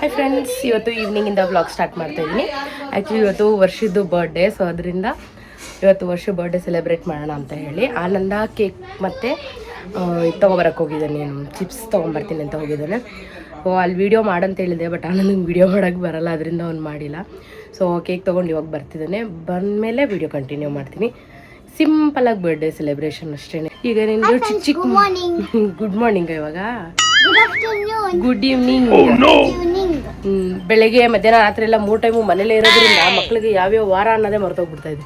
Hi friends, ಇವತ್ತು ಈವ್ನಿಂಗಿಂದ vlog start ಮಾಡ್ತಾ ಇದ್ದೀನಿ. ಆ್ಯಕ್ಚುಲಿ ಇವತ್ತು ವರ್ಷದ್ದು ಬರ್ಡೇ, ಸೊ ಅದರಿಂದ ಇವತ್ತು ವರ್ಷ ಬರ್ಡೇ ಸೆಲೆಬ್ರೇಟ್ ಮಾಡೋಣ ಅಂತ ಹೇಳಿ ಆನಂದ ಕೇಕ್ ಮತ್ತು ತೊಗೊಬರಕ್ಕೆ ಹೋಗಿದ್ದಾನೆ, ಚಿಪ್ಸ್ ತೊಗೊಂಬರ್ತೀನಿ ಅಂತ ಹೋಗಿದ್ದಾನೆ. ಸೊ ಅಲ್ಲಿ ವೀಡಿಯೋ ಮಾಡಂತ ಹೇಳಿದೆ, ಬಟ್ ಆನಂದಂಗೆ ವೀಡಿಯೋ ಮಾಡೋಕ್ಕೆ ಬರಲ್ಲ, ಅದರಿಂದ ಅವ್ನು ಮಾಡಿಲ್ಲ. ಸೊ ಕೇಕ್ ತೊಗೊಂಡು ಇವಾಗ ಬರ್ತಿದ್ದಾನೆ, ಬಂದಮೇಲೆ ವೀಡಿಯೋ ಕಂಟಿನ್ಯೂ ಮಾಡ್ತೀನಿ. ಸಿಂಪಲಾಗಿ ಬರ್ಡೇ ಸೆಲೆಬ್ರೇಷನ್ ಅಷ್ಟೇ. ಈಗ ನಿನ್ಗೆ ಚಿಕ್ಕ ಗುಡ್ ಮಾರ್ನಿಂಗ್, ಇವಾಗ ಗುಡ್ ಈವ್ನಿಂಗ್. ಬೆಳಗ್ಗೆ ಮಧ್ಯಾಹ್ನ ರಾತ್ರಿ ಎಲ್ಲ 3 ಟೈಮು ಮನೇಲೇ ಇರೋದ್ರಿಂದ ಮಕ್ಳಿಗೆ ಯಾವ್ಯಾವ ವಾರ ಅನ್ನೋದೇ ಮರ್ತೋಗ್ಬಿಡ್ತಾ ಇದೆ.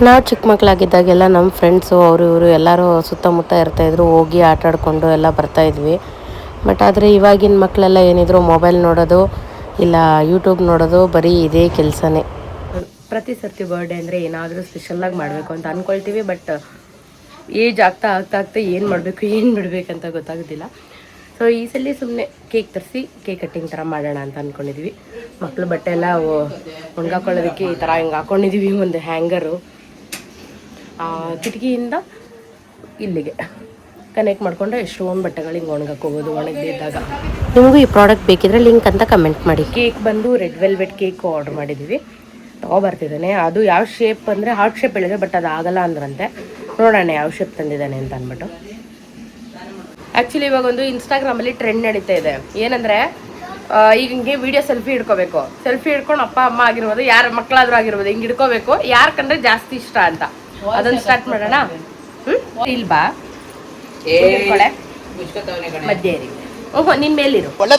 ನಾವು ಚಿಕ್ಕ ಮಕ್ಕಳಾಗಿದ್ದಾಗೆಲ್ಲ ನಮ್ಮ ಫ್ರೆಂಡ್ಸು ಅವರು ಇವರು ಎಲ್ಲರೂ ಸುತ್ತಮುತ್ತ ಇರ್ತಾಯಿದ್ರು, ಹೋಗಿ ಆಟ ಆಡ್ಕೊಂಡು ಎಲ್ಲ ಬರ್ತಾಯಿದ್ವಿ. ಬಟ್ ಆದರೆ ಇವಾಗಿನ ಮಕ್ಕಳೆಲ್ಲ ಏನಿದ್ರು ಮೊಬೈಲ್ ನೋಡೋದು ಇಲ್ಲ ಯೂಟ್ಯೂಬ್ ನೋಡೋದು, ಬರೀ ಇದೇ ಕೆಲಸನೇ. ಪ್ರತಿ ಸರ್ತಿ ಬರ್ಡೇ ಅಂದರೆ ಏನಾದರೂ ಸ್ಪೆಷಲಾಗಿ ಮಾಡಬೇಕು ಅಂತ ಅಂದ್ಕೊಳ್ತೀವಿ, ಬಟ್ ಏಜ್ ಆಗ್ತಾ ಏನು ಮಾಡಬೇಕು ಏನು ಬಿಡಬೇಕಂತ ಗೊತ್ತಾಗೋದಿಲ್ಲ. ಸೊ ಈ ಸಲ ಸುಮ್ಮನೆ ಕೇಕ್ ತರಿಸಿ ಕೇಕ್ ಕಟ್ಟಿಂಗ್ ಥರ ಮಾಡೋಣ ಅಂತ ಅಂದ್ಕೊಂಡಿದ್ವಿ. ಮಕ್ಕಳು ಬಟ್ಟೆ ಎಲ್ಲ ಒಣಗಾಕೊಳ್ಳೋದಕ್ಕೆ ಈ ಥರ ಹಿಂಗೆ ಹಾಕ್ಕೊಂಡಿದ್ದೀವಿ. ಒಂದು ಹ್ಯಾಂಗರು ಕಿಟಕಿಯಿಂದ ಇಲ್ಲಿಗೆ ಕನೆಕ್ಟ್ ಮಾಡಿಕೊಂಡ್ರೆ ಎಷ್ಟೊಂದು ಬಟ್ಟೆಗಳು ಹಿಂಗೆ ಒಣಗಾಕೋಬೋದು ಒಣಗಿದ್ದಾಗ. ನಿಮಗೂ ಈ ಪ್ರಾಡಕ್ಟ್ ಬೇಕಿದ್ರೆ ಲಿಂಕ್ ಅಂತ ಕಮೆಂಟ್ ಮಾಡಿ. ಕೇಕ್ ಬಂದು ರೆಡ್ ವೆಲ್ವೆಟ್ ಕೇಕ್ ಆರ್ಡರ್ ಮಾಡಿದ್ದೀವಿ, ತೊಗೊಬರ್ತಿದ್ದಾನೆ. ಅದು ಯಾವ ಶೇಪ್ ಅಂದರೆ ಹಾರ್ಟ್ ಶೇಪ್ ಹೇಳಿದೆ, ಬಟ್ ಅದು ಆಗಲ್ಲ ಅಂದ್ರಂತೆ. ನೋಡೋಣ ಯಾವ ಶೇಪ್ ತಂದಿದ್ದಾನೆ ಅಂತ ಅಂದ್ಬಿಟ್ಟು. ಆ್ಯಕ್ಚುಲಿ ಇವಾಗ ಒಂದು ಇನ್ಸ್ಟಾಗ್ರಾಮಲ್ಲಿ ಟ್ರೆಂಡ್ ನಡೀತಾ ಇದೆ. ಏನಂದರೆ ಈಗ ಹಿಂಗೆ ವೀಡಿಯೋ ಸೆಲ್ಫಿ ಹಿಡ್ಕೋಬೇಕು, ಸೆಲ್ಫಿ ಹಿಡ್ಕೊಂಡು ಅಪ್ಪ ಅಮ್ಮ ಆಗಿರ್ಬೋದು, ಯಾರ ಮಕ್ಕಳಾದ್ರೂ ಆಗಿರ್ಬೋದು, ಹಿಂಗೆ ಹಿಡ್ಕೋಬೇಕು ಯಾರ್ಕಂದ್ರೆ ಜಾಸ್ತಿ ಇಷ್ಟ ಅಂತ. ಅದನ್ನು ಸ್ಟಾರ್ಟ್ ಮಾಡೋಣ. ಇಲ್ಬಾ ಮಧ್ಯ ಇರಿ. ಓಹೋ, ನಿನ್ನ ಮೇಲಿರು. ಒಂದು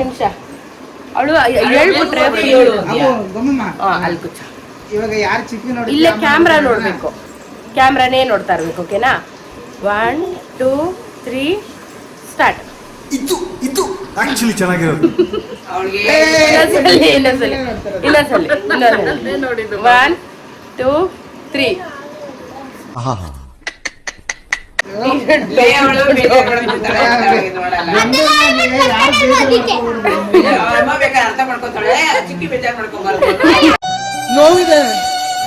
ನಿಮಿಷ ಅವಳು ಹೇಳ್ಬಿಟ್ರೆ ಅಲ್ಲಿ ಕುಚ್ಚ. ಇಲ್ಲೇ ಕ್ಯಾಮ್ರಾ ನೋಡ್ಬೇಕು, ಕ್ಯಾಮ್ರಾನೇ ನೋಡ್ತಾ ಇರ್ಬೇಕು. ಓಕೆನಾ? 1 2 3 ಸ್ಟಾರ್ಟ್. ಇದು ಆಕ್ಚುಲಿ ಚೆನ್ನಾಗಿರೋದು. ಇನ್ನೊಂದ್ಸಲಿ 1 2 3. ನೋವಿದೆ,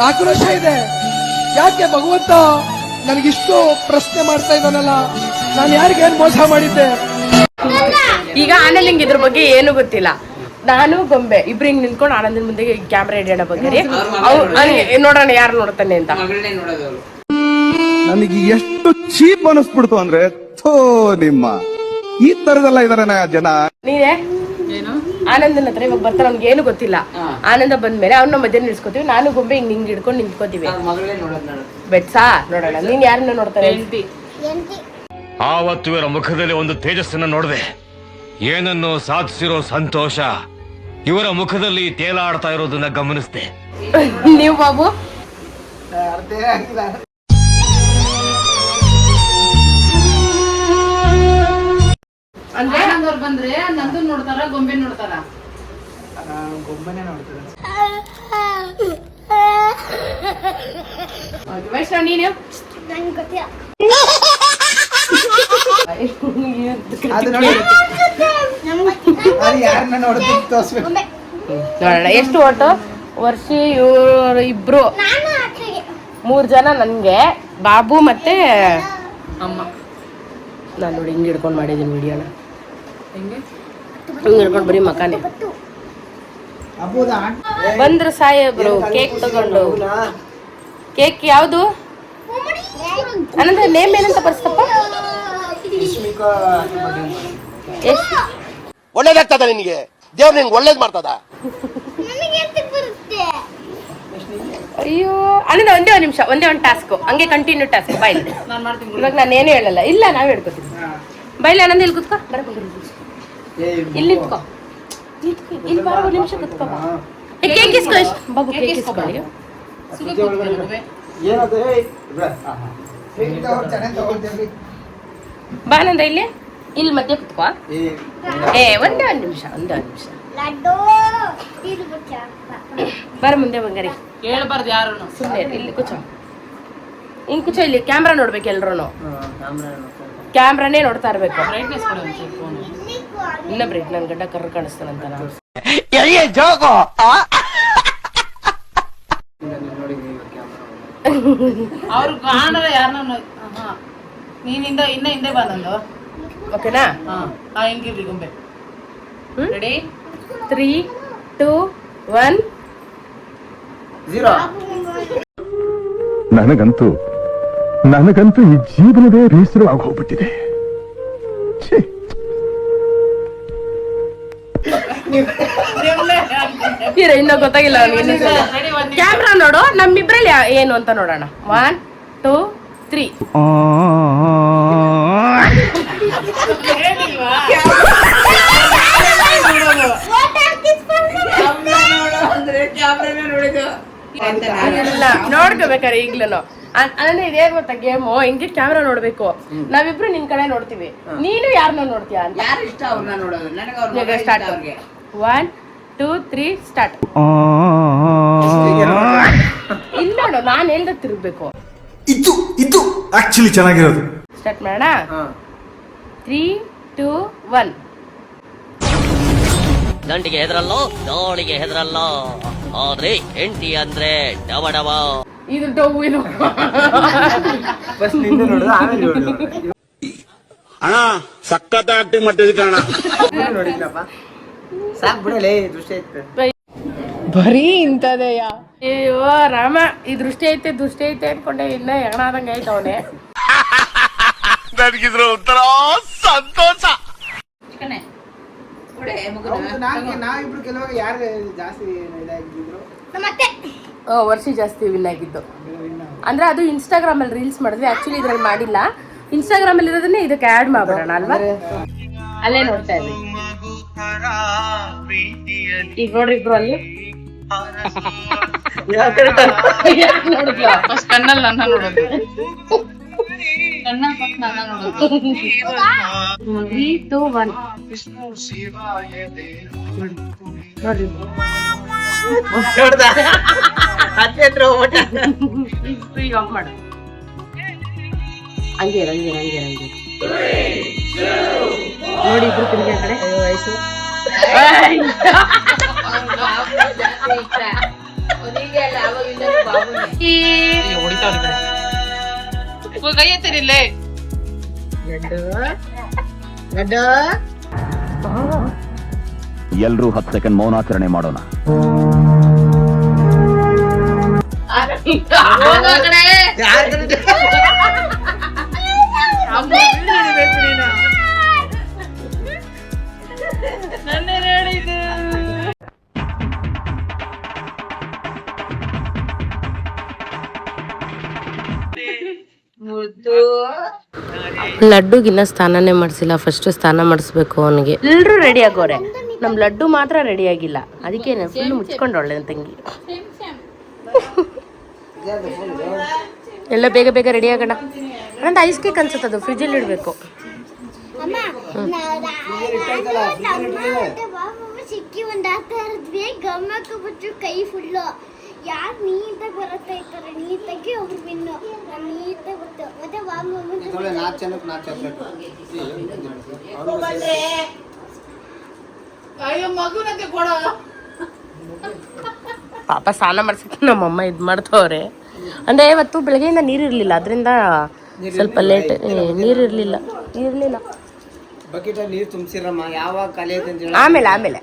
ಆಕ್ರೋಶ ಇದೆ. ಯಾಕೆ ಭಗವಂತ ನನಗಿಷ್ಟು ಪ್ರಶ್ನೆ ಮಾಡ್ತಾ ಇದ್ದಾನಲ್ಲ, ನಾನು ಯಾರಿಗೇನು ಮೋಸ ಮಾಡಿದ್ದೆ? ಈಗ ಆನಂದ್ ಇದ್ರ ಬಗ್ಗೆ ಏನು ಗೊತ್ತಿಲ್ಲ. ನಾನು ಗೊಂಬೆ ಇಬ್ರು ಹಿಂಗ್ ನಿಂತ್ಕೊಂಡು ಆನಂದನ ಮುಂದೆ ಕ್ಯಾಮ್ರಾ ಹಿಡಿಯೋಣ ಬಗ್ಗೆ ನೋಡೋಣ ಯಾರು ನೋಡ್ತಾನೆ ಅಂತ. ನನಗೆ ಎಷ್ಟು ಚೀಪ್ ಅನಿಸ್ಬಿಡ್ತು ಅಂದ್ರೆ, ಥೋ ನಿಮ್ಮ ಈ ತರದೆಲ್ಲ ಇದಾರೆ ಜನ. ನೀನೇ ಆನಂದನ ಹತ್ರ ಇವಾಗ ಬರ್ತಾರ, ಅವ್ನಿಗೆ ಏನು ಗೊತ್ತಿಲ್ಲ. ಆನಂದ ಬಂದ್ಮೇಲೆ ಅವ್ನ ಮಧ್ಯ ನಿಲ್ಸ್ಕೊತೀವಿ, ನಾನು ಗೊಂಬೆ ಹಿಂಗ್ ಹಿಡ್ಕೊಂಡು ನಿಂತ್ಕೋತೀವಿ. ಬೆಟ್ಸಾ ನೋಡೋಣ, ನೀನ್ ಯಾರನ್ನ ನೋಡ್ತಾರೆ? ಆವತ್ತು ಇವರ ಮುಖದಲ್ಲಿ ಒಂದು ತೇಜಸ್ಸನ್ನ ನೋಡಿದೆ, ಏನನ್ನು ಸಾಧಿಸಿರೋ ಸಂತೋಷ ಇವರ ಮುಖದಲ್ಲಿ ತೇಲಾಡ್ತಾ ಇರೋದನ್ನ ಗಮನಿಸಿದೆ. ನೀವು ಬಾಬು ಅಂದ್ರೆ ಬಂದ್ರೆ ನಂದು ನೋಡ್ತಾರ, ಗೊಂಬೆ ನೋಡ್ತಾರ? ಗೊಂಬೆನೇ ನೋಡ್ತಾರೆ. ವೈಷ್ಣವ್ ನೀನು ನೋಡೋಣ ಎಷ್ಟು ಒಟ್ಟು ವರ್ಷ ಇವರು ಇಬ್ರು 3 ಜನ, ನನ್ಗೆ ಬಾಬು ಮತ್ತೆ ಅಮ್ಮ. ನಾನು ನೋಡಿ ಹಿಂಗೆ ಹಿಡ್ಕೊಂಡು ಮಾಡಿದ್ದೀನಿ ವಿಡಿಯೋನ. ಹಿಂಗೆ ಹಿಡ್ಕೊಂಡು ಬರೀ ಮಕಾನೆ ಬಂದ್ರು ಸಾಹೇಬ್ರು ಕೇಕ್ ತಗೊಂಡು. ಕೇಕ್ ಯಾವುದು ಅನ್ನಂದ್ರೆ ನೇಮ್ ಏನಂತ ಬರ್ಸ್ತಪ್ಪ? ಒಳ್ಳೇದಾಗ್ತದ ನಿನಗೆ? ದೇವ್ರು ನಿನ್ಗೆ ಒಳ್ಳೇದ್ ಮಾಡ್ತದ? ಅಯ್ಯೋ ಅನ್ನದ ಒಂದೇ ಒಂದು ಟಾಸ್ಕ್, ಹಂಗೆ ಕಂಟಿನ್ಯೂ ಟಾಸ್ಕ್. ಬಾಯ್ಲಿ ಇವಾಗ ನಾನು ಏನು ಹೇಳಲ್ಲ, ಇಲ್ಲ ನಾವ್ ಹೇಳ್ಕೊತೀವಿ. ಬಾಯ್ಲಿ ಆನಂದ್ ಇಲ್ಲಿ ಕುತ್ಕೋ, ಇಲ್ಲಿ ನಿಂತ್ಕೋ, ಇಲ್ಲಿ ಬಾರ 1 ನಿಮಿಷ ಕುತ್ಕೋ. ಕೇಕ್ ಇಸ್ಕೋ ಬಾಬು, ಕೇಕ್ ಇಸ್ಕೊಳ್ಳಿ. ಬಾ ಆನಂದ ಇಲ್ಲಿ ಮಧ್ಯೆ ಕುತ್ಕೋ. ಒಂದೇ ಒಂದು ನಿಮಿಷ ಬರ ಮುಂದೆ ಬಂಗಾರಿ. ಹೇಳ್ಬಾರ್ದು ಯಾರು ಸುಮ್ಮನೆ ಇಲ್ಲಿ ಕುಚ್ಚ, ಹಿಂಗ್ ಕುಚ್ಚ. ಇಲ್ಲಿ ಕ್ಯಾಮ್ರಾ ನೋಡ್ಬೇಕು, ಎಲ್ರು ಕ್ಯಾಮ್ರಾನೇ ನೋಡ್ತಾ ಇರ್ಬೇಕು. ಇನ್ನ ಬ್ರೇಕ್ ನನ್ ಗಡ್ಡ ಕರ್ರ ಕಾಣಿಸ್ತಾನಂತ ನಾನು. ಅವ್ರು ಕಾಣಲ್ಲ ಯಾರನ್ನ. ನೀನಿಂದ ಹಿಂದೆ ಬಂದಂದು ಓಕೆನಾ? ಹಿಂಗಿರ್ಲಿ ಗೊಂಬೆ. ರೆಡಿ? 3, 2, 1. ನನಗಂತೂ ಈ ಜೀವನವೇ ಬೇಸರವಾಗಿ ಹೋಗ್ಬಿಟ್ಟಿದೆ. ಇನ್ನೂ ಗೊತ್ತಾಗಿಲ್ಲ ಕ್ಯಾಮ್ರಾ ನೋಡು, ನಮ್ಮಿಬ್ರಲ್ಲಿ ಏನು ಅಂತ ನೋಡೋಣ. 1, 2, 3. ನೋಡ್ಕೋಬೇಕಾರೆ ಈಗ್ಲೂ ಅಂದ್ರೆ ಇದೇನ್ ಗೊತ್ತಾ ಗೇಮು, ಹಿಂಗೆ ಕ್ಯಾಮ್ರಾ ನೋಡ್ಬೇಕು, ನಾವಿಬ್ರು ನಿನ್ ಕಡೆ ನೋಡ್ತೀವಿ, ನೀನು ಯಾರನ್ನ ನೋಡ್ತೀಯ ಅಂತ. ಸ್ಟಾರ್ಟ್. 1, 2, 3 ಸ್ಟಾರ್ಟ್. ಇಲ್ಲ ನೋಡು, ನಾನ್ ಹೇಳ್ದ ತಿರುಗ್ಬೇಕು. ಇದು ಆಕ್ಚುಲಿ ಚೆನ್ನಾಗಿರೋದು. ಸ್ಟಾರ್ಟ್ ಮಾಡೋಣ. 3, 2, 1. ದಂಡಿಗೆ ಹೆದರಲ್ಲೋ, ದೋಣಿಗೆ ಹೆದರಲ್ಲೋ, ಆದ್ರೆ ಹೆಂಡತಿ ಅಂದ್ರೆ ಡವ ಡವ. ಇದು ಡವ್ ಇದು. ಅಣ್ಣ ಸಖತ್ ಆಕ್ಟಿಂಗ್ ಮಾಡ್ತಿದ್ದೆ ಕಣ. ಬರೀ ಇಂಥದೆಯ. ಅಯ್ಯೋ ರಾಮ, ಈ ದೃಷ್ಟಿ ಐತೆ ಅನ್ಕೊಂಡೆ, ಇನ್ನ ಹೆಗಣಾದಂಗ ಐತೆ ಅವನೇ. ನನಗಿದ್ರು ಒಂಥರ ಸಂತೋಷ. ವರ್ಷಿ ಜಾಸ್ತಿ ವಿನ್ ಆಗಿದ್ದು ಅಂದ್ರೆ ಅದು ಇನ್ಸ್ಟಾಗ್ರಾಮ್ ಅಲ್ಲಿ ರೀಲ್ಸ್ ಮಾಡಿದ್ವಿ. ಆಕ್ಚುಲಿ ಇದ್ರಲ್ಲಿ ಮಾಡಿಲ್ಲ, ಇನ್ಸ್ಟಾಗ್ರಾಮ್ ಅಲ್ಲಿ ಇರೋದನ್ನೇ ಇದಕ್ಕೆ ಆಡ್ ಮಾಡ್ಬಿಡೋಣ ಅಲ್ವಾ? ಅಲ್ಲೇ ನೋಡ್ತಾ ಇದ್ವಿ ಈಗ ನೋಡ್ರಿ ಇಬ್ರು ಅಲ್ಲಿ. ಕಣ್ಣಲ್ಲಿ ನನ್ನ ನೋಡೋದು. ಕಣ್ಣ ನನ್ನ ನೋಡೋದು. 3, 2, 1. ನೋಡ್ರಿ ಈಗ ಆಫ್ ಮಾಡು. ಹಂಗೆ ನೋಡಿ ಇಬ್ರು ತಿರುಗಿ ಆ ಕಡೆ. ಕೈ ಎತ್ತಿರಿಲ್ಲೇ. ಎಲ್ರೂ 10 ಸೆಕೆಂಡ್ ಮೌನಾಚರಣೆ ಮಾಡೋಣ. ಲಡ್ಡುಗಿನ್ನ ಸ್ನಾನನೇ ಮಾಡಿಸಿಲ್ಲ, ಫಸ್ಟ್ ಸ್ನಾನ ಮಾಡಿಸ್ಬೇಕು ಅವನಿಗೆ. ಎಲ್ಲರೂ ರೆಡಿ ಆಗೋರೆ, ನಮ್ ಲಡ್ಡು ಮಾತ್ರ ರೆಡಿ ಆಗಿಲ್ಲ. ಅದಕ್ಕೆ ಫುಲ್ ಮುಚ್ಕೊಂಡು ಒಳ್ಳೆ ತಂಗಿ. ಎಲ್ಲ ಬೇಗ ಬೇಗ ರೆಡಿ ಆಗೋಣ. ನಂದು ಐಸ್ ಕೇಕ್ ಅನ್ಸುತ್ತದು, ಫ್ರಿಜ್ಜಲ್ಲಿ ಇಡಬೇಕು. ಸಿಕ್ಕಿ ಒಂದಾದ್ವಿ ಗಮ್ಮಕ್ಕೆ ಬಿಟ್ಟು ಕೈ ಫುಲ್ಲು ಯಾರು ನೀಟಾಗಿ ಬರುತ್ತೆ ಇರ್ತಾರೆ, ನೀಟಾಗಿ ಅವ್ರು ಬಿನ್ನು ನೀಟಾಗಿ ಬರುತ್ತೆ. ಮತ್ತೆ ಅಯ್ಯೋ ಮಗುನಂತೆ ಕೊಡ. ಪಾಪ ಸ್ನಾನ ಮಾಡ್ಸಕ್ಕೆ ನಮ್ಮಮ್ಮ ಇದು ಮಾಡ್ತವ್ರೆ. ಅಂದರೆ ಇವತ್ತು ಬೆಳಗ್ಗೆಯಿಂದ ನೀರಿರಲಿಲ್ಲ, ಅದರಿಂದ ಸ್ವಲ್ಪ ಲೇಟ್. ನೀರಿರಲಿಲ್ಲ ಬಕೆಟ್ ನೀರು ತುಂಬಿಸಿರಮ್ಮ. ಯಾವಾಗ ಕಲಿಯೋದು ಆಮೇಲೆ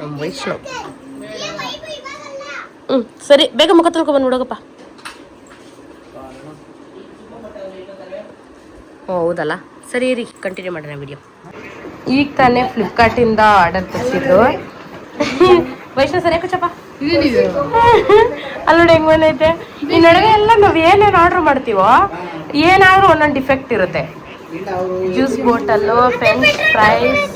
ನಮ್ಮ ವೈಷ್ಣವ್. ಸರಿ, ಬೇಗ ಮುಖ ತೊಳ್ಕೊ ಬಂದ್ಬಿಡೋಗಪ್ಪ. ಹೌದಲ್ಲ, ಸರಿ ರೀ, ಕಂಟಿನ್ಯೂ ಮಾಡೋಣ ವಿಡಿಯೋ. ಈಗ ತಾನೇ ಫ್ಲಿಪ್ಕಾರ್ಟಿಂದ ಆರ್ಡರ್ ತರಿಸಿದ್ದು. ವೈಷ್ಣವ್ ಸರಿ ಕುಚ್ಚಪ್ಪ. ಅಲ್ಲಿ ನೋಡಿ ಹೆಂಗ್ ಬಂದೈತೆ. ಈ ನಡುವೆ ಎಲ್ಲ ನಾವು ಏನೇನು ಆರ್ಡರ್ ಮಾಡ್ತೀವೋ ಏನಾದ್ರೂ ಒಂದೊಂದು ಡಿಫೆಕ್ಟ್ ಇರುತ್ತೆ. ಜ್ಯೂಸ್ ಬಾಟಲ್ಲು, ಫ್ರೆಂಚ್ ಫ್ರೈಸ್,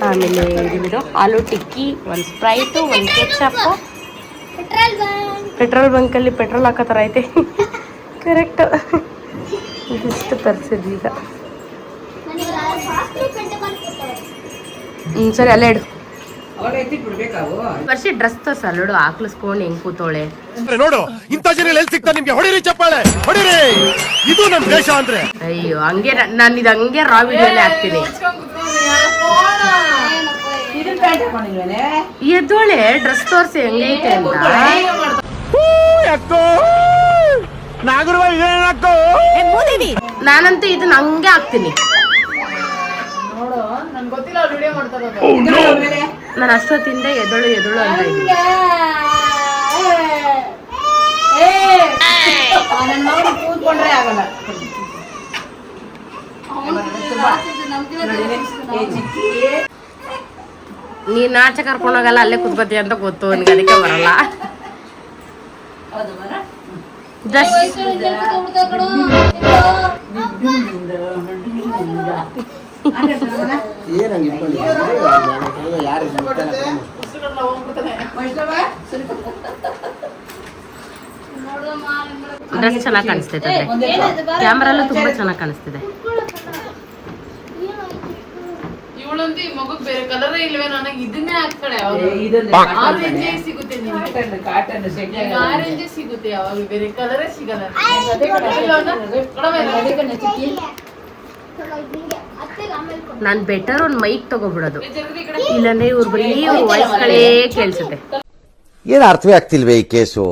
ಆಮೇಲೆ ಇದು ಆಲೂ ಟಿಕ್ಕಿ, ಒಂದು ಸ್ಪ್ರೈಟು, ಒಂದು ಕೆಚಪ್ಪು. ಪೆಟ್ರೋಲ್ ಬಂಕಲ್ಲಿ ಪೆಟ್ರೋಲ್ ಹಾಕೋ ಥರ ಐತೆ. ಕರೆಕ್ಟ್. ಇದಿಷ್ಟು ತರಿಸಿದ್ವಿ ಈಗ. ಸರಿ, ಅಲ್ಲೇ ಇಡು. ವರ್ಷ ಡ್ರೆಸ್ ತೋರ್ಸಲ್ಲೋಡು, ಹಾಕ್ಲಿಸ್ಕೊಂಡು ಹೆಂಗ್ ಕೂತೋಳೆ ನೋಡು. ಇಂಥ ಜನ ಎಲ್ಲಿ ಸಿಗ್ತಾ ನಿಮ್ಗೆ? ಹೊಡಿರಿ ಚಪ್ಪಾಳೆ, ಹೊಡಿರಿ. ಇದು ನಮ್ ದೇಶ ಅಂದ್ರೆ. ಅಯ್ಯೋ, ಹಂಗೆ ನಾನು ಇದು ಹಂಗೆ ರಾ ವಿಡಿಯೋನೇ ಹಾಕ್ತೀನಿ. ಎದ್ದೋಳೆ ಡ್ರೆಸ್ ತೋರಿಸಿ ಹೆಂಗೈತೆ ಅಂತ. ನಾನಂತೂ ಇದನ್ನ ಹಂಗೆ ಹಾಕ್ತೀನಿ. ನೋಡು ನನ್ಗೆ ಗೊತ್ತಿಲ್ಲ ಅವ್ರು ವಿಡಿಯೋ ಮಾಡ್ತಾ ಇರೋದು. ನಾನು ಅಷ್ಟೊತ್ತಿಂದ ಎದಳು ಎದಳು ಅಂತ ಇದ್ದೀನಿ. ನನ್ನ ಮಗನ ಕೂತ್ಕೊಂಡ್ರೆ ಆಗಲ್ಲ. ನೀನ್ ಆಚೆ ಕರ್ಕೊಂಡೋಗಲ್ಲ, ಅಲ್ಲೇ ಕುತ್ಕೋತೀಯ ಅಂತ ಗೊತ್ತು ನನಗೆ, ಅದಕ್ಕೆ ಬರಲ್ಲ. ಡ್ರೆಸ್ ಚೆನ್ನಾಗಿ ಕಾಣಿಸ್ತಿದೆ, ಕ್ಯಾಮ್ರಲ್ಲೂ ತುಂಬಾ ಚೆನ್ನಾಗಿ ಕಾಣಿಸ್ತಿದೆ. ಇವಳಂತೂ ಈ ಮಗಕ್ ಬೇರೆ ಕಲರೇ ಇಲ್ವೇ, ನನಗೆ ಇದನ್ನೇ ಹಾಕ್ತಾಳೆ. ಆರೆಂಜೇ ಸಿಗುತ್ತೆ ನಿಮ್ಗೆ, ಆರೆಂಜೇ ಸಿಗುತ್ತೆ, ಯಾವಾಗ ಬೇರೆ ಕಲರೇ ಸಿಗಲ್ಲ. ನಾನ್ ಬೆಟರ್ ಒಂದ್ ಮೈಕ್ ತಗೋಬಿಡೋದು, ಇಲ್ಲಾಂದ್ರೆ ಇವ್ರು ಬರೀ ವಾಯ್ಸ್ಗಳೇ ಕೇಳಿಸುತ್ತೆ. ಏನ್ ಅರ್ಥವೇ ಆಗ್ತಿಲ್ವೇ ಈ ಕೇಸು?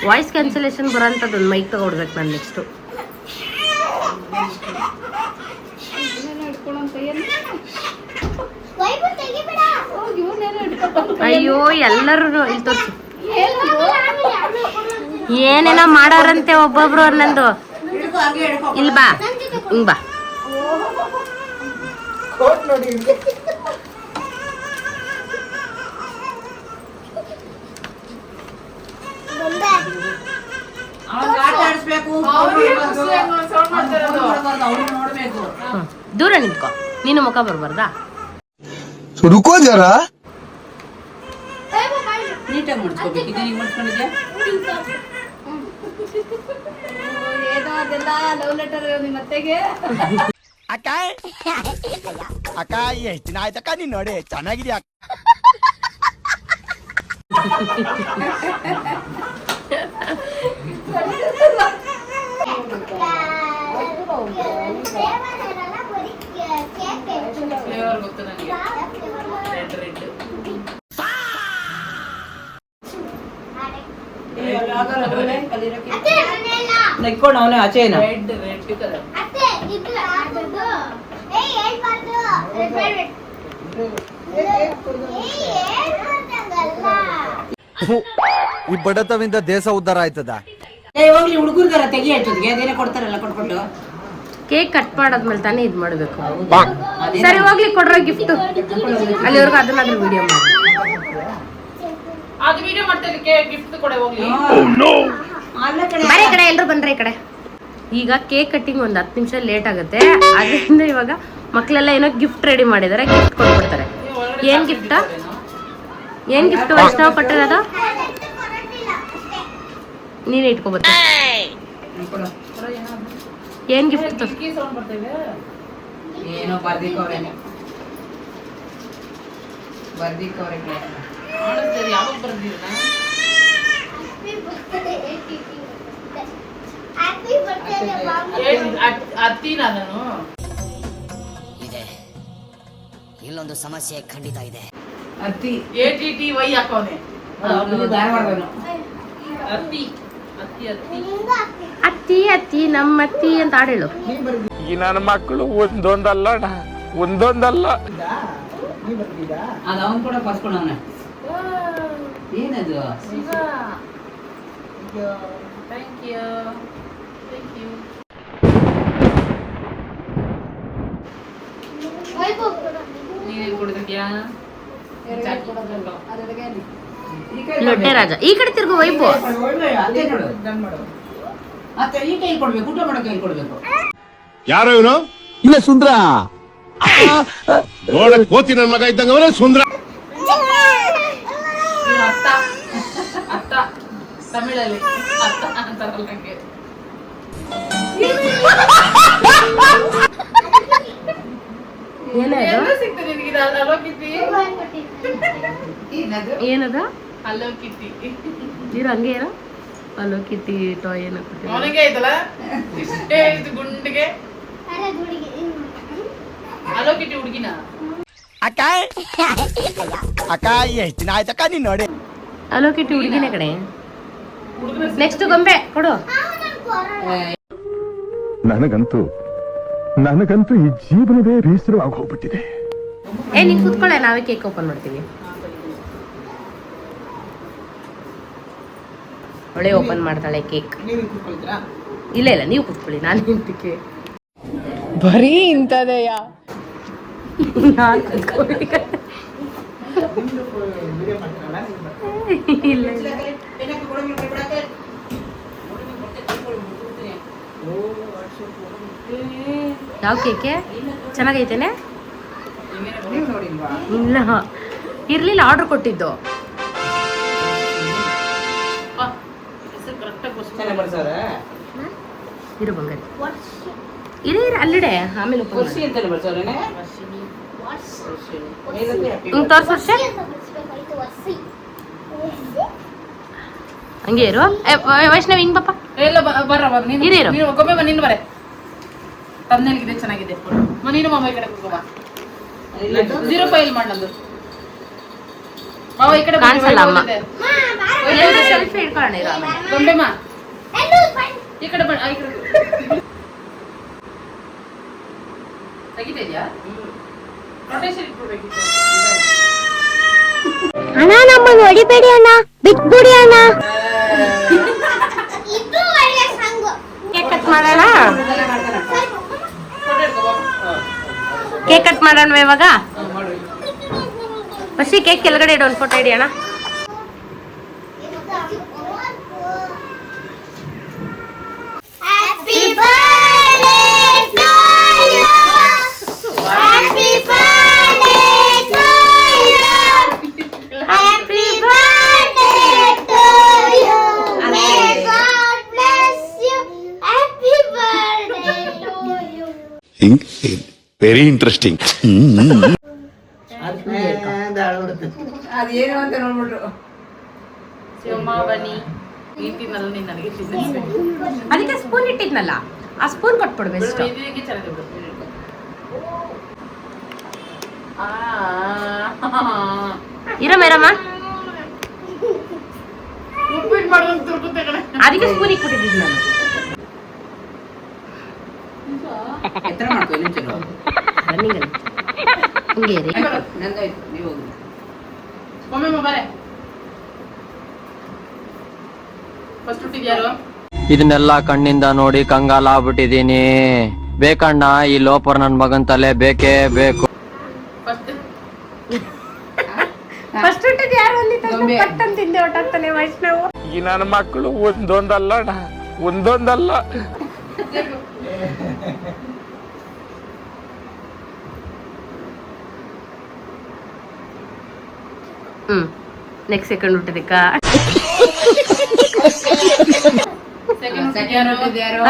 ವಾಯ್ಸ್ ಕ್ಯಾನ್ಸಲೇಷನ್ ಬರೋಂಥದ್ದು ಒಂದು ಮೈಕ್ ತಗೊಡ್ಬೇಕು ನಾನು ನೆಕ್ಸ್ಟು. ಅಯ್ಯೋ ಎಲ್ಲರೂ ಇಲ್ಲಿ ತೋರಿಸಿ ಏನೇನೋ ಮಾಡಾರಂತೆ ಒಬ್ಬೊಬ್ರು ಅನ್ನಂದು. ಇಲ್ಲಿ ಬಾ, ಹಿಂಗ್ ಬಾ. ದೂರ ನಿಂತ್ಕೋ, ನೀನು ಮುಖ ಬರ್ಬಾರ್ದಾ? ರುಕೋ ಜರ. ನೀಟಾಗಿ ಮಾಡ್ಸ್ಕೋಬೇಕು. ಇದೀಗ ಮಾಡ್ಸ್ಕೊಂಡಿದ್ಯಾ? ಏನೋ ಅದೆಲ್ಲ ಲವ್ ಲೆಟರ್ ನಿಮ್ಮ ಅತ್ತೆಗೆ. ಅಕ್ಕ ಅಕ್ಕ ಎಷ್ಟು ದಿನ ಆಯ್ತಕ್ಕ ನೀನ್ ನೋಡಿ, ಚೆನ್ನಾಗಿದ್ಯಾ? ಫ್ಲೇವರ್ ಗೊತ್ತು ನನಗೆ, ರೆಡ್ ರೆಡ್. ನೆಕ್ಕೊಂಡು ಅವನೇ ಆಚೆನ ರೆಡ್ ರೆಡ್ ಕಲರ್. ಈ ಬಡತವಿಂದ ದೇಶ ಉದ್ಧಾರ ಆಯ್ತದ? ಹೋಗ್ಲಿ ಹುಡುಗರ್ಗಾರ ತೆಗಿ ಆಯ್ತದ್ಗೆ ಅದೇನೇ ಕೊಡ್ತಾರಲ್ಲ ಕೊಟ್ಬಿಟ್ಟು. ಕೇಕ್ ಕಟ್ ಮಾಡಾದ್ಮೇಲೆ ತಾನೇ ಇದ್ ಮಾಡ್ಬೇಕು. ಸರಿ ಹೋಗ್ಲಿ, ಕೊಡ್ರೋ ಗಿಫ್ಟ್. ಅಲ್ಲಿವರೆಗೂ ಅದನ್ನಾದ್ರೂ ವಿಡಿಯೋ ಮಾಡಿ. ಅದು ವಿಡಿಯೋ ಮಾಡ್ತಾ ಇದಕ್ಕೆ ಗಿಫ್ಟ್ ಕೊಡೆ ಹೋಗ್ಲಿ. ಬರೀ ಕಡೆ ಎಲ್ರು ಬಂದ್ರೆ ಈ ಕಡೆ. ಈಗ ಕೇಕ್ ಕಟ್ಟಿಂಗ್ ಒಂದ್ 10 ನಿಮಿಷ ಲೇಟ್ ಆಗುತ್ತೆ, ಅದರಿಂದ ಇವಾಗ ಮಕ್ಳೆಲ್ಲ ಏನೋ ಗಿಫ್ಟ್ ರೆಡಿ ಮಾಡಿದಾರೆ, ಗಿಫ್ಟ್ ಕೊಟ್ಬಿಡ್ತಾರೆ. ಏನ್ ಗಿಫ್ಟ್? ಏನ್ ಗಿಫ್ಟ್ ವೈಷ್ಣವ್ ಕೊಟ್ಟಿರೋದು? ನೀನೇ ಇಟ್ಕೋಬತ್ತ. ಏನ್ ಗಿಫ್ಟ್? ಸೌಂಡ್ ಬರ್ತಾ ಇದೆ. ಏನೋ ಬರ್ದಿಕ್ಕವ್ರೆ ಯಾವಾಗ ಬರ್ದಿರ? ಅತ್ತಿನ ನಾನು ಇದೆ, ಇಲ್ಲೊಂದು ಸಮಸ್ಯೆ ಖಂಡಿತ ಇದೆ. ಅತ್ತಿ ATTY ಹಾಕೋನೆ. ಧಾರವಾಡದವನು. ಅತ್ತಿ ಅತ್ತಿ ಅತ್ತಿ ಅತ್ತಿ ಅತ್ತಿ ನಮ್ಮ ಅತ್ತಿ ಅಂತ ಆಡೇಳು. ಈ ನನ್ನ ಮಕ್ಕಳು ಒಂದೊಂದಲ್ಲ ಒಂದೊಂದಲ್ಲ. ಅದು ಅವನ್ ಕೂಡ ಪಸ್ಕೊಂಡವನೆ. ಏನದು? Thank you. ನೀನೇನ್ ಕೊಡ್ತಿದ್ಯಾ? ಲೊಟ್ಟೆ ರಾಜ. ಈ ಕಡೆ ತಿರ್ಗು ವೈಭವ್. ಮತ್ತೆ ಈ ಕೈ ಕೊಡ್ಬೇಕು, ಊಟ ಮಾಡೋ ಕೈ ಕೊಡ್ಬೇಕು. ಯಾರೋ ಇವನು? ಇಲ್ಲ ಸುಂದ್ರ. ನೋಡಕ್ ಕೋತಿ ನನ್ನ ಮಗ ಇದ್ದಂಗ ಅವನೇ ಸುಂದ್ರ. ಅತ್ತ ಅತ್ತ ತಮಿಳಲ್ಲಿ ಅತ್ತ ಅಂತಾರಲ್ಲ ನಂಗೆ. ಏನದು? ಸಿಗ್ತದೆ ನಿನಗೆ ಹಲೋ ಕಿಟ್ಟಿ. ಏನದ? ಹಲೋ ಕಿಟ್ಟಿ. ಇರು ಹಂಗೆ ಇರೋ. ಹಲೋ ಕಿಟ್ಟಿ ಟಾಯ್ ಏನೋ ಕೊಟ್ಟಿದ್ದಾರೆ. ಅವನಿಗೆ ಆಯ್ತಲ್ಲ ಇಷ್ಟೇ ಇದು ಗುಂಡಿಗೆ. ಹಲೋ ಕಿಟ್ಟಿ ಹುಡುಗಿನ. ಅಕ್ಕ ಅಕ್ಕ ಎಷ್ಟು ದಿನ ಆಯ್ತಕ್ಕ ನೀನ್ ನೋಡಿ. ಹಲೋ ಕಿಟ್ಟಿ ಹುಡುಗಿನೇ ಕಡೆ. ನೆಕ್ಸ್ಟ್ ಗೊಂಬೆ ಕೊಡು. ನನಗಂತೂ ಈ ಜೀವನವೇ ಬೇಸರವಾಗಿ ಹೋಗ್ಬಿಟ್ಟಿದೆ. ನೀನ್ ಕೂತ್ಕೊಳ್ಳೆ, ನಾವೇ ಕೇಕ್ ಓಪನ್ ಮಾಡ್ತೀವಿ. ಒಳ್ಳೆ ಓಪನ್ ಮಾಡ್ತಾಳೆ ಕೇಕ್. ಇಲ್ಲ ಇಲ್ಲ, ನೀವು ಕೂತ್ಕೊಳ್ಳಿ, ನಾನು ನಿಂತಿಕ್ಕೆ ಬರೀ ಇಂಥದೆಯ ಯಾವ ಕೇಕೆ ಚೆನ್ನಾಗೈತೇನೆ? ಇಲ್ಲ ಇರ್ಲಿಲ್ಲ, ಆರ್ಡರ್ ಕೊಟ್ಟಿದ್ದು. ಇರು ಬಂಗಾರಿ, ಇರು ಅಲ್ಲಿಡೆ, ಆಮೇಲೆ ತೋರ್ಸ ಹಂಗೆ ಇರು. ವೈಷ್ಣವ್ ಹಿಂಗ್ ಪಾಪ ಎಲ್ಲ ಬರ್ರ ಇರು. ಒಮ್ಮೆ ನೀನು ಬರೇ ತಮ್ಮನೇಲಿಗಿದೆ, ಚೆನ್ನಾಗಿದೆ. ನೀನು ಮಾಮ ಈ ಕಡೆ ಹೋಗವಾ, 0 ಫೈಲ್ ಮಾಡಂದು ಮಾವ ಈ ಕಡೆ ಕಾಣಿಸಲ್ಲ ಅಮ್ಮ. ಸೆಲ್ಫಿ ಇಟ್ಕೊಳ್ಳೋಣ ಇರು ಆಮೇಲೆ. ಗೊಂಬೆಮ್ಮ ಈ ಕಡೆ ಈ ಕಡೆ ತೆಗಿತಿದ್ಯಾ? ರೊಟೇಷನ್ ಇಟ್ಬಿಡ್ಬೇಕಿತ್ತು. ಅಣ್ಣ ನಮ್ಮನ್ನು ಹೊಡಿಬೇಡಿ ಅಣ್ಣ, ಬಿಟ್ಬಿಡಿ ಅಣ್ಣ. ಇದು ಒಳ್ಳೆ ಸಂಗು. ಕೇಕ್ ಕಟ್ ಮಾಡೋಣ, ಕೇಕ್ ಕಟ್ ಮಾಡೋಣ ಇವಾಗ. ಬಸ್ಸಿ ಕೇಕ್ ಕೆಳಗಡೆ ಇಡು, ಒಂದು ಫೋಟೋ ಇಡಿ ಅಣ್ಣ. Happy birthday to you. Happy birthday to you. Happy birthday to you. May God bless you. Happy birthday to you. Very interesting. ಅದೇನು ಅಂತ ನೋಡ್ಬಿಟ್ರು. ಶಿವಮ್ಮ ಬನ್ನಿ, ಈ ತಿನ್ನಲ್ಲ ನೀನು ನನಗೆ ತಿನ್ನಿಸ್ಬೇಕು. ಅದಕ್ಕೆ ಸ್ಪೂನ್ ಇಟ್ಟಿದ್ನಲ್ಲ, ಆ ಸ್ಪೂನ್ ಕೊಟ್ಬಿಡು ಬೆಸ್ಟ್. ಇದಕ್ಕೆ ಚೆನ್ನಾಗಿದೆ. ಇರಮ್ಮ ಉಪ್ಪಿಟ್ಟು ಮಾಡ್ಕೊಂಡು ತುರ್ಕುತ್ತೆ ಕಡೆ. ಅದಕ್ಕೆ ಸ್ಪೂನ್ ಇಟ್ಬಿಟ್ಟಿದ್ದೀನಿ ನಾನು. ರನ್ನಿಂಗ್ ಹಿಂಗೆ ರೀ. ಒಮ್ಮೆ ಬರೇ ಫಸ್ಟ್ ಹುಟ್ಟಿದ್ಯಾರು? ಇದನ್ನೆಲ್ಲ ಕಣ್ಣಿಂದ ನೋಡಿ ಕಂಗಾಲಾಗ್ಬಿಟ್ಟಿದೀನಿ. ಬೇಕಣ್ಣ, ಈ ಲೋಪರ್ ನನ್ ಮಗನ್ ತಲೆ ಬೇಕೇ ಬೇಕು. ಫಸ್ಟ್ ಹುಟ್ಟಿದ್ ಯಾರು ಪಟ್ಟನ್ ತಿಂದೆ ಹೊಟ್ಟಾಗ್ತಾನೆ ವೈಷ್ಣವ್. ಈ ನನ್ನ ಮಕ್ಕಳು ಒಂದೊಂದಲ್ಲ, ಒಂದೊಂದಲ್ಲ. Next second ಹುಟ್ಟಿದಕ್ಕ.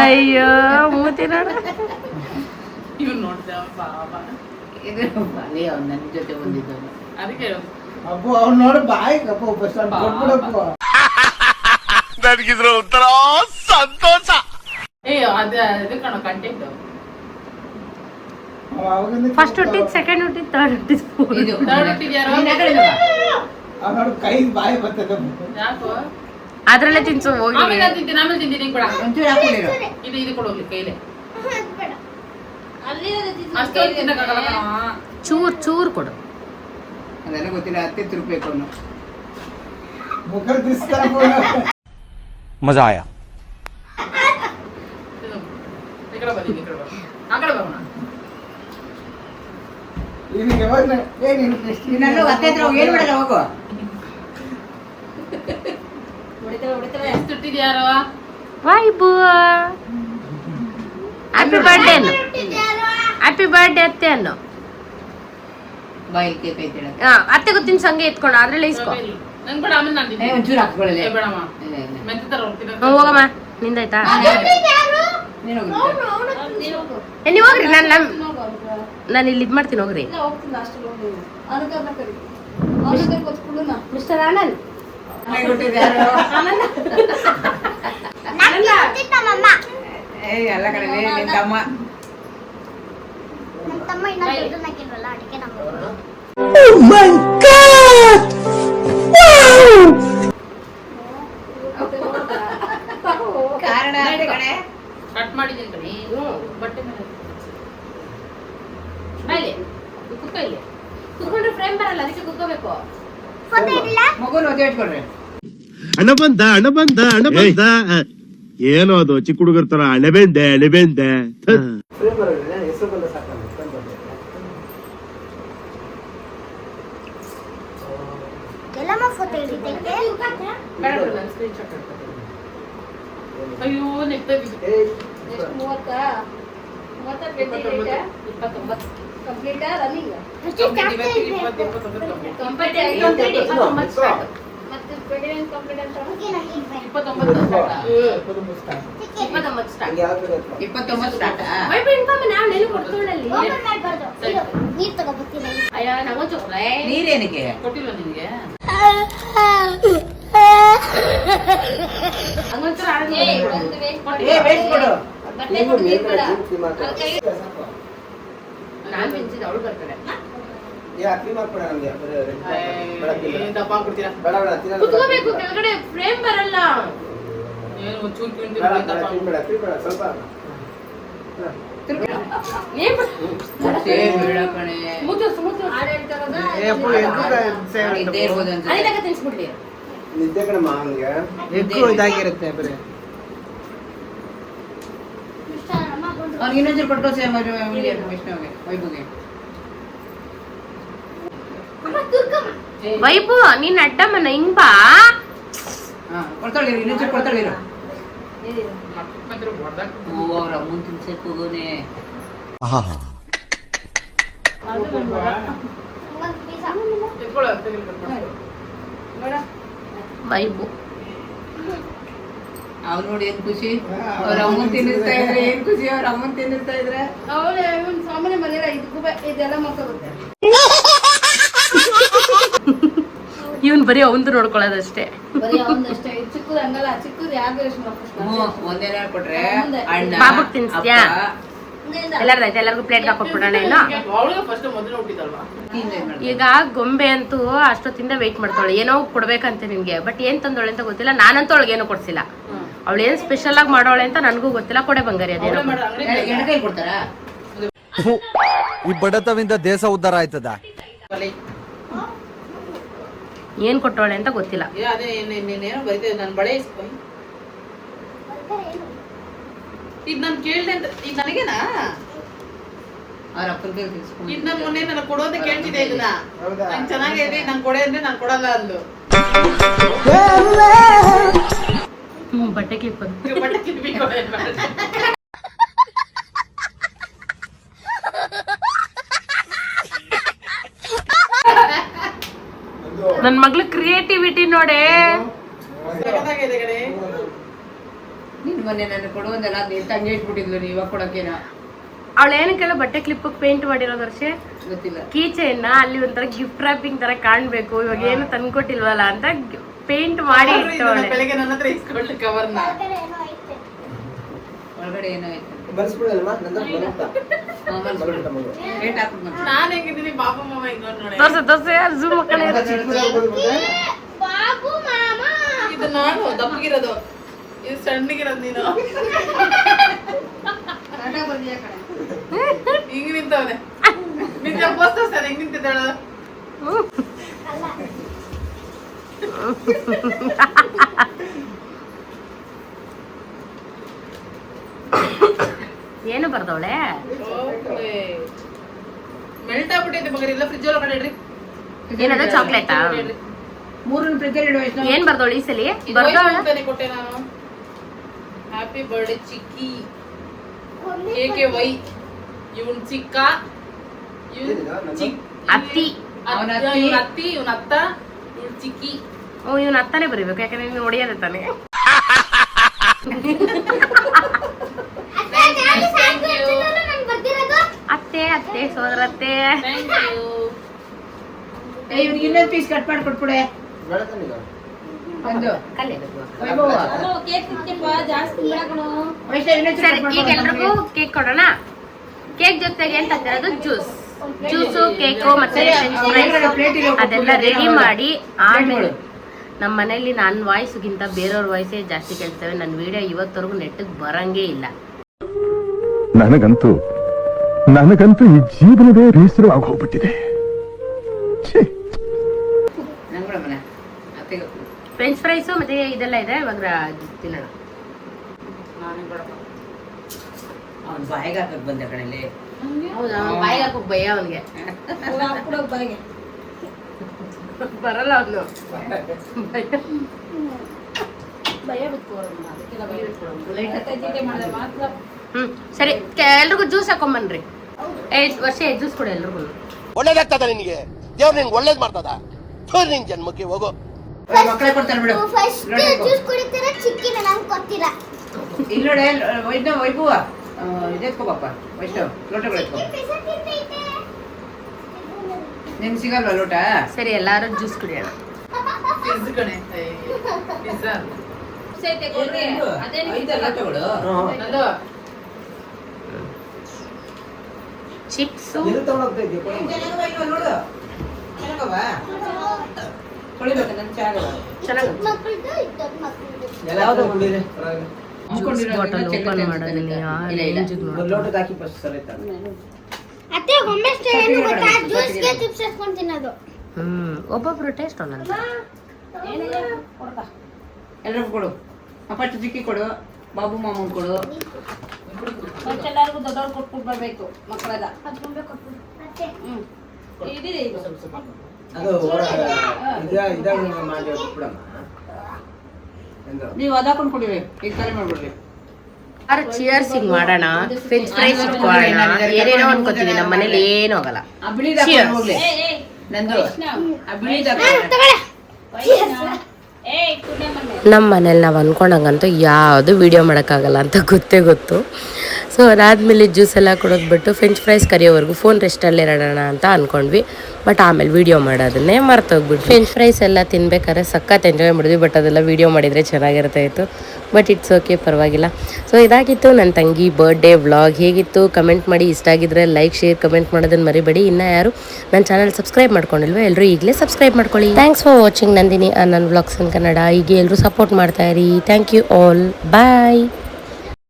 ಅಯ್ಯೋ ಮೂತಿ ನೋಡ. ಇವ್ನು ನೋಡ್ದೆ ಬಾಬಾ, ನನ್ನ ಜೊತೆ ಬಂದಿದ್ದವನು. ಅದಕ್ಕೆ ಅಪ್ಪು ಅವ್ನು ನೋಡಿ ಬಾಯಿ ಕೊಟ್ಬಿಡಪ್ಪು. ನನಗಿದ್ರ ಒಂಥರ ಸಂತೋಷ. ಅದು ಕಣೋ ಕಂಟೆಂಟ್. ಫಸ್ಟ್ ಹುಟ್ಟಿದ್, ಸೆಕೆಂಡ್ ಹುಟ್ಟಿದ್, ಥರ್ಡ್ ಹುಟ್ಟಿದ್, ಥರ್ಡ್ ಹುಟ್ಟಿದ್ಯಾರು? ಅವ್ನು ಕೈ ಬಾಯಿ ಬರ್ತದೆ. ಯಾಕೋ ಅದ್ರಲ್ಲೇ ತಿನ್ಸು ಹೋಗಿ. ಆಮೇಲೆ ನಾನು ತಿಂತೀನಿ, ಆಮೇಲೆ ತಿಂತೀನಿ ಕೂಡ. ಇದು ಕೊಡೋಗ್ಲಿ ಕೈಲೆ. ಅಷ್ಟೊಂದು ತಿನ್ನಕ್ಕಾಗಲ್ಲ ಕಣೋ. ಚೂರ್ ಚೂರ್ ಕೊಡು. ಅದೆಲ್ಲ ಗೊತ್ತಿಲ್ಲ, 10 ರೂಪಾಯಿ ಕೊಡು. ಮುಖ ದಿಸ್ತಾ ಮಜಾ ಆಯಾ. ಈ ಕಡೆ ಬನ್ನಿ, ಈ ಕಡೆ ಬರೋಣ, ಆ ಕಡೆ ಬರೋಣ. ವೈಬು ಹ್ಯಾಪಿ ಬರ್ಡೇ ಅನ್ನು, ಹ್ಯಾಪಿ ಬರ್ಡೇ ಅತ್ತೆ ಅನ್ನು. ಅತ್ತೆ ಗೊತ್ತಿನ ಸಂಗೆ ಎತ್ಕೊಂಡು ಅದ್ರಲ್ಲೇ ಇಸ್ಕೊ. ಹೋಗಮ್ಮ, ನಿಂದಾಯ್ತಾ? ನೀವು ಹೋಗ್ರಿ, ನಾನು ಇಲ್ಲಿ ಇದು ಮಾಡ್ತೀನಿ, ಹೋಗ್ರಿ. ಮಿಸ್ಟರ್ ಆನಂದ್, ಎಲ್ಲ ಕಡೆ ನಿನ್ ತಮ್ಮ ಅದಕ್ಕೆ ನಮ್ಮ ಕಟ್ ಮಾಡಿದೀನಿ ಕಣಿ ಬಟ್ಟೆ ಮೇಲೆ ಬಾಯ್ಲಿ ಕುತ್ಕೋ ಇಲ್ಲಿ ಕುತ್ಕೊಂಡ್ರೆ ಫ್ರೇಮ್ ಬರಲ್ಲ ಅದಕ್ಕೆ ಕುತ್ಕೋಬೇಕು ಮಗುನ ಒದೆ ಇಟ್ಕೊಳ್ರಿ. ಹಣ ಬಂದ ಏನೋ ಅದು ಚಿಕ್ಕ ಹುಡುಗರ ತರ ಅಣೆಬೆಂದೆ ಎಲ್ಲಮ್ಮ ಫೋಟೋ ಹಿಡಿತೈತೆ ಬೇಡ ನಾನು ಸ್ಕ್ರೀನ್ ಶಾಟ್ ಹಾಕ್ತೀನಿ. ಅಯ್ಯೋ ನೆಕ್ಸ್ಟ್ ಕಂಪ್ಲೀಟ್ ರನ್ನಿಂಗ್ ಅಷ್ಟೇ ಜಾಸ್ತಿ ಇದೆ. ಮತ್ತೆ 29 ಕಂಪ್ಲೀಟ್ ಅಂತ ಓಕೆ, ನಾನು ಈಗ by. 29 start 29 start 29 start. Vibe income ನಾವು ನೆನಪು ಕೊಡ್ಕೊಳ್ಳಲ್ಲಿ ಓಪನ್ ಮಾಡ್ಬಾರ್ದು. ಇದು, ನೀರ್ ತಗೋಬರ್ತೀನಿ. ಅಯ್ಯ ನಂಗೊಂದು ಚೊಕ್ರೆ ನೀರೇನಕ್ಕೆ? ಕೊಟ್ಟಿಲ್ಲ ನಿನಗೆ ಹಂಗೊಂಚೂರು ಆಡೋದು ವೇಸ್ಟ್ ಕೊಡು. ಬಟ್ಟೆ ಕೊಡು ನೀರು ಬೇಡ ನಾನು ಬೆಂಚಿದ ಅವಳು ಬರ್ತಾಳೆ ದಪ್ಪ ಹಾಕ್ಬಿಡ್ತೀರಾ ಕುತ್ಕೋಬೇಕು ಕೆಳಗಡೆ ಫ್ರೇಮ್ ಬರಲ್ಲ ಏನು ಒಂಚೂರು ಕಿಂಡಿ ತಿನ್ಸ್ಬಿಡ್ಲಿ ನಿದ್ದೆ ಕಣಮ್ಮ ಅವನಿಗೆ. ಇದಾಗಿರುತ್ತೆ ಬರೀ. ಅವ್ನಿಗೆ ಇನ್ನೊಂಚೂರು ಕೊಟ್ಟು ವಿಷ್ಣುವಿಗೆ ವೈಭವ್ಗೆ. ವೈಭು ನೀನ್ ಅಡ್ಡಮ್ಮನ ಹಿಂಗ್ ಬಾ ಕೊಡ್ತಾಳೆ ಇನ್ನೊಂಚೂರು ಕೊಡ್ತಾಳೆ ಅವ್ರ ಅಮ್ಮನ್ ತಿನ್ಸಕ್ ಹೋಗೋನೆ. ವೈಭು ಅವ್ರು ನೋಡಿ ಏನ್ ಖುಷಿ, ಅವ್ರ ಅಮ್ಮನ್ ತಿನ್ನಿಸ್ತಾ ಇದ್ರೆ ಏನ್ ಖುಷಿ, ಅವ್ರ ಅಮ್ಮನ್ ತಿನ್ನಿಸ್ತಾ ಇದ್ರೆ. ಸಾಮಾನ್ಯ ಮನೇಲಿ ಇದೆಲ್ಲ ಮಕ್ಕಳು ಇವನ್ ಬರೀ ಅವಂದು ನೋಡ್ಕೊಳ್ಳೋದಷ್ಟೇ ಬರೀ ಅವನಷ್ಟೇ ಚಿಕ್ಕದು ಹಂಗಲ್ಲ ಚಿಕ್ಕದು ಯಾರು ಒಂದೇ ಕೊಟ್ರೆ ಅಣ್ಣ ಬಾಬುಗ್ ತಿನ್ಸ್ತ್ಯಾ ಎಲ್ಲಾರ್ದೈತೆ ಎಲ್ಲರಿಗೂ ಪ್ಲೇಟ್ ಹಾಕೊಟ್ಬಿಡೋಣ ಇನ್ನು ಅವಳಿಗೆ ಫಸ್ಟ್ ಮೊದಲು ಹುಟ್ಟಿದಲ್ವಾ ಈಗ ಗೊಂಬೆ ಅಂತೂ ಅಷ್ಟೊತ್ತಿಂದ ವೆಯ್ಟ್ ಮಾಡ್ತಾಳೆ ಏನೋ ಕೊಡ್ಬೇಕಂತೆ ನಿನ್ಗೆ ಬಟ್ ಏನ್ ತಂದೋಳೆ ಅಂತ ಗೊತ್ತಿಲ್ಲ ನಾನಂತೂ ಅವಳಿಗೆ ಏನೋ ಕೊಡ್ಸಿಲ್ಲ ಅವಳು ಏನ್ ಸ್ಪೆಷಲ್ ಆಗಿ ಮಾಡೋಳೆ ಅಂತ ನನಗೂ ಗೊತ್ತಿಲ್ಲ ಕೊಡೆ ಬಂಗಾರಿ ಅದೇನೋ ಎಣ್ಣೆಕಾಯಿ ಕೊಡ್ತಾರ. ಈ ಬಡತವಿಂದ ದೇಶ ಉದ್ಧಾರ ಆಯ್ತದ. ಏನ್ ಕೊಟ್ಟೋಳೆ ಅಂತ ಗೊತ್ತಿಲ್ಲ ಅದೇ ಇನ್ನೇನೋ ಬೈತೇವೆ ನನ್ನ ಬಳೆ ಇಸ್ಕೊಂಡು ಇದು ನಾನು ಕೇಳ್ದೆ ಅಂತ ಇದು ನನಗೇನಾ ಅವ್ರ ಅಪ್ಪನ ಕೈ ತಿನ್ಸ್ಕೊಂಡು ಇದು ನಾನು ಮೊನ್ನೆ ನನಗೆ ಕೊಡೋದೇ ಕೇಳ್ತಿದ್ದೆ ಇದನ್ನ ನಂಗೆ ಚೆನ್ನಾಗಿದೆ ನಂಗೆ ಕೊಡೆ ಅಂದ್ರೆ ನಾನು ಕೊಡಲ್ಲ ಅಂದು ಬಟ್ಟೆ ಕ್ಲಿಪ್ ಬಟ್ಟೆ ಕಿತ್ಬೇಕು ನನ್ ಮಗ್ಳು ಕ್ರಿಯೇಟಿವಿಟಿ ನೋಡೆ ಸಖತ್ತಾಗಿದೆ ಕಡೆ ನಿನ್ ಮೊನ್ನೆ ನಾನು ಕೊಡುವಂದೆಲ್ಲ ತಂಗೆ ಇಟ್ಬಿಟ್ಟಿದ್ಲು ನೀ ಇವಾಗ ಕೊಡೋಕೇನ ಅವಳು ಏನಕ್ಕೆಲ್ಲ ಬಟ್ಟೆ ಕ್ಲಿಪ್ ಪೇಂಟ್ ಮಾಡಿರೋದು ವರ್ಷ ಗೊತ್ತಿಲ್ಲ. ಕೀಚೆಯನ್ನ ಅಲ್ಲಿ ಒಂಥರ ಗಿಫ್ಟ್ ರ್ಯಾಪಿಂಗ್ ತರ ಕಾಣ್ಬೇಕು ಇವಾಗ ಏನು ತಂದ್ಕೊಟ್ಟಿಲ್ವಲ್ಲ ಅಂತ ಪೇಂಟ್ ಮಾಡಿ ಇಟ್ಟವಳೆ ಬೆಳಗ್ಗೆ ನನ್ನ ಹತ್ರ ಇಸ್ಕೊಳ್ಳಿ ಕವರ್ನ ಒಳಗಡೆ ಏನೋ ಐತೆ ನಾನು ಹೆಂಗಿದ್ದೀನಿ ಬಾಬು ಮಾಮ ಹಿಂಗೊಂಡು ನೋಡಿ ದೋಸೆ ದೋಸೆ ಝೂಮ್ ಮಕ್ಕಳೇ ಬಾಬು ಮಾಮ ಇದು ನಾನು ದಪ್ಪಗಿರೋದು ಇದು ಸಣ್ಣಗಿರೋದು ನೀನು ಹಿಂಗ್ ನಿಂತವನೆ ನಿಂತ ಪೋಸ್ಟ್ ಹೆಂಗ್ ನಿಂತಿದ್ದಾಳ ಏನು ಬರ್ದವಳೆ ಮೆಲ್ಟ್ ಆಗ್ಬಿಟ್ಟೈತೆ ಮಗರಿ ಇಲ್ಲ ಫ್ರಿಜ್ ಒಳಗಡೆ ಇಡ್ರಿ ಏನದ ಚಾಕ್ಲೇಟಾ ಮೂರನ್ನು ಫ್ರಿಜ್ಜಲ್ಲಿ ಇಡುವ ಎಷ್ಟು ಏನ್ ಬರ್ದವಳು ಈ ಸಲಿ ಬರ್ದವಳ ಕೊಟ್ಟೆ ನಾನು ಹ್ಯಾಪಿ ಬರ್ಡೇ ಚಿಕ್ಕಿ KKY ಇವನ್ ಚಿಕ್ಕ ಅತ್ತಿ ಇವನ್ ಅತ್ತಿ ಇವನ್ ಅತ್ತ ಇವನ್ ಚಿಕ್ಕಿ ಓ ಇವನ್ ಅತ್ತಾನೆ ಬರೀಬೇಕು ಯಾಕಂದ್ರೆ ನೀನು ಹೊಡಿಯೋದೆ ತಾನೆ ಅತ್ತೆ ಅತ್ತೆ ಸೋದರತ್ತೆ ಇವ್ನಿಗೆ ಇನ್ನೊಂದು ಪೀಸ್ ಕಟ್ ಮಾಡಿ ಕೊಟ್ಬಿಡೆ ಒಂದು ಸರಿ ಈಗ ಎಲ್ರಿಗೂ ಕೇಕ್ ಕೊಡೋಣ ಕೇಕ್ ಜೊತೆಗೆ ಏನ್ ತಂದಿರೋದು ಜ್ಯೂಸ್ ಜ್ಯೂಸು ಕೇಕು ಮತ್ತೆ ಅದೆಲ್ಲ ರೆಡಿ ಮಾಡಿ ಆಮೇಲೆ ನಮ್ಮ ಮನೇಲಿ ನನ್ನ ವಾಯ್ಸ್ಗಿಂತ ಬೇರೆಯವ್ರ ವಾಯ್ಸೇ ಜಾಸ್ತಿ ಕೇಳ್ತೇವೆ ನನ್ನ ವಿಡಿಯೋ ಇವತ್ತವರೆಗೂ ನೆಟ್ಟಿಗೆ ಬರಂಗೇ ಇಲ್ಲ ನನಗಂತೂ ಈ ಜೀವನವೇ ಬೇಸರವಾಗಿ ಹೋಗ್ಬಿಟ್ಟಿದೆ. ಫ್ರೆಂಚ್ ಫ್ರೈಸು ಮತ್ತೆ ಇದೆಲ್ಲ ಇದೆ, ಇವಾಗ ತಿನ್ನೋಣ. ಬಾಯಿಗೆ ಹಾಕಕ್ ಬಂದೆ ಕಣಲ್ಲಿ. ಹೌದಾ, ಬಾಯಿಗೆ ಹಾಕೋಕ್ ಭಯ ಅವನಿಗೆ, ಬರಲ್ಲ ಅವನು. ಸರಿ, ಎಲ್ರಿಗೂ ಜ್ಯೂಸ್ ಹಾಕೊಂಬನ್ರಿ. ವರ್ಷ ಜ್ಯೂಸ್ ಕೊಡಿ ಎಲ್ರಿಗೂ. ಒಳ್ಳೇದಾಗ್ತದ ನಿನ್ಗೆ, ದೇವ್ರು ನಿನ್ಗೆ ಒಳ್ಳೇದ್ ಮಾಡ್ತದ. ನಿನ್ ಜನ್ಮಕ್ಕೆ ಹೋಗೋ. ಮಕ್ಕಳೇ ಕೊಡ್ತಾರೆ ಬಿಡು. ಫಸ್ಟ್ ಜ್ಯೂಸ್ ಕುಡಿತೀರಾ ಚಿಕ್ಕಿನ ನಂಗೆ ಕೊಡ್ತೀರಾ? ಇಲ್ಲೋಡೆ ವೈಭವ ಇದೆತ್ಕೋಬಪ್ಪ, ವೈಷ್ಣವ್ ಲೋಟಗಳು ಎತ್ಕೋ. ನಿಮ್ಗೆ ಸಿಗಲ್ವಾ ಲೋಟ? ಸರಿ, ಎಲ್ಲಾರು ಜ್ಯೂಸ್ ಕುಡಿಯೋಣ. ಚಿಪ್ಸು ಬಾಟಲ್ ಓಪನ್ ಮಾಡೋದಿಲ್ಲ. ಅತ್ತೆ ಒಮ್ಮೆ ಏನು ಗೊತ್ತಾ, ಜ್ಯೂಸ್ಗೆ ಚಿಪ್ಸ್ ಹಾಕೊಂಡು ತಿನ್ನೋದು. ಒಬ್ಬೊಬ್ರು ಟೇಸ್ಟ್ ಒಂದೊಂದು. ಎಲ್ರಿಗೂ ಕೊಡು. ಅಪ್ಪ ಚಿಕ್ಕಿ ಕೊಡು, ಬಾಬು ಮಾಮನ್ ಕೊಡು. ಎಲ್ಲರಿಗೂ ದೊಡ್ಡವ್ರು ಕೊಟ್ಬಿಟ್ಟು ಬರ್ಬೇಕು ಮಕ್ಕಳೆಲ್ಲ. ನೀವು ಅದಾಕೊಂಡು ಕುಡಿರಿ, ಈಗ ಕರೆ ಮಾಡ್ಬಿಡ್ರಿ. ಚಿಯರ್ಸ್ ಹಿಂಗ್ ಮಾಡೋಣ, ಫ್ರೆಂಚ್ ಫ್ರೈಸ್ ಇಟ್ಕೊಳ್ಳೋಣ, ಏನೇನೋ ಅನ್ಕೋತೀವಿ. ನಮ್ಮ ಮನೇಲಿ ಏನೂ ಆಗಲ್ಲ. ನಮ್ಮ ಮನೇಲಿ ನಾವು ಅನ್ಕೊಂಡಂಗಂತೂ ಯಾವುದು ವಿಡಿಯೋ ಮಾಡೋಕ್ಕಾಗಲ್ಲ ಅಂತ ಗೊತ್ತು. ಸೊ ಅದಾದಮೇಲೆ ಜ್ಯೂಸ್ ಎಲ್ಲ ಕುಡಿದ್ಬಿಟ್ಟು ಫ್ರೆಂಚ್ ಫ್ರೈಸ್ ಕರಿಯೋವರೆಗೂ ಫೋನ್ ರೆಸ್ಟಲ್ಲಿ ಇರೋಣ ಅಂತ ಅಂದ್ಕೊಂಡ್ವಿ. ಬಟ್ ಆಮೇಲೆ ವೀಡಿಯೋ ಮಾಡೋದನ್ನೇ ಮರ್ತೋಗ್ಬಿಟ್ಟು ಫ್ರೆಂಚ್ ಫ್ರೈಸ್ ಎಲ್ಲ ತಿನ್ಬೇಕಾದ್ರೆ ಸಖತ್ ಎಂಜಾಯ್ ಮಾಡಿದ್ವಿ. ಬಟ್ ಅದೆಲ್ಲ ವೀಡಿಯೋ ಮಾಡಿದರೆ ಚೆನ್ನಾಗಿರ್ತಾ ಇತ್ತು. ಬಟ್ ಇಟ್ಸ್ ಓಕೆ, ಪರವಾಗಿಲ್ಲ. ಸೊ ಇದಾಗಿತ್ತು ನನ್ನ ತಂಗಿ ಬರ್ಡೇ ವ್ಲಾಗ್. ಹೇಗಿತ್ತು ಕಮೆಂಟ್ ಮಾಡಿ. ಇಷ್ಟ ಆಗಿದ್ರೆ ಲೈಕ್, ಶೇರ್, ಕಮೆಂಟ್ ಮಾಡೋದನ್ನು ಮರಿಬೇಡಿ. ಇನ್ನೂ ಯಾರು ನನ್ನ ಚಾನಲ್ ಸಬ್ಸ್ಕ್ರೈಬ್ ಮಾಡ್ಕೊಂಡಿಲ್ವೋ ಎಲ್ಲರೂ ಈಗಲೇ ಸಬ್ಸ್ಕ್ರೈಬ್ ಮಾಡ್ಕೊಳ್ಳಿ. ಥ್ಯಾಂಕ್ಸ್ ಫಾರ್ ವಾಚಿಂಗ್ ನಂದಿನಿ ನನ್ನ ವ್ಲಾಗ್ಸ್ ಇನ್ ಕನ್ನಡ. ಹೀಗೆ ಎಲ್ಲರೂ ಸಪೋರ್ಟ್ ಮಾಡ್ತಾ ಇರಿ. Thank you all. ಬಾಯ್.